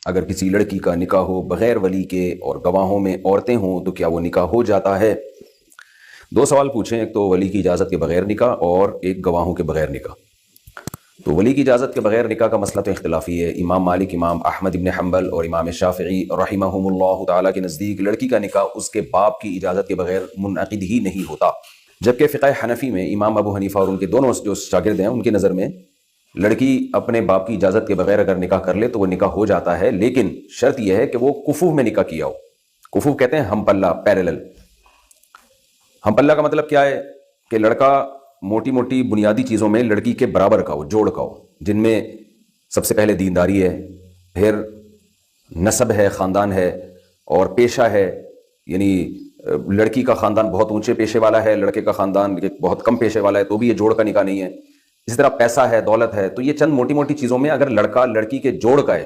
اگر کسی لڑکی کا نکاح ہو بغیر ولی کے اور گواہوں میں عورتیں ہوں تو کیا وہ نکاح ہو جاتا ہے؟ دو سوال پوچھیں، ایک تو ولی کی اجازت کے بغیر نکاح اور ایک گواہوں کے بغیر نکاح۔ تو ولی کی اجازت کے بغیر نکاح کا مسئلہ تو اختلافی ہے۔ امام مالک، امام احمد بن حنبل اور امام شافعی رحمہم اللہ تعالیٰ کے نزدیک لڑکی کا نکاح اس کے باپ کی اجازت کے بغیر منعقد ہی نہیں ہوتا، جبکہ فقہ حنفی میں امام ابو حنیفہ اور ان کے دونوں جو شاگرد ہیں ان کے نظر میں لڑکی اپنے باپ کی اجازت کے بغیر اگر نکاح کر لے تو وہ نکاح ہو جاتا ہے، لیکن شرط یہ ہے کہ وہ کفو میں نکاح کیا ہو۔ کفو کہتے ہیں ہم پلہ، پیرلل۔ ہم پلہ کا مطلب کیا ہے کہ لڑکا موٹی موٹی بنیادی چیزوں میں لڑکی کے برابر کا ہو، جوڑ کا ہو، جن میں سب سے پہلے دینداری ہے، پھر نسب ہے، خاندان ہے، اور پیشہ ہے، یعنی لڑکی کا خاندان بہت اونچے پیشے والا ہے، لڑکے کا خاندان بہت کم پیشے والا ہے، تو بھی یہ جوڑ کا نکاح نہیں ہے۔ اسی طرح پیسہ ہے، دولت ہے، تو یہ چند موٹی موٹی چیزوں میں اگر لڑکا لڑکی کے جوڑ کا ہے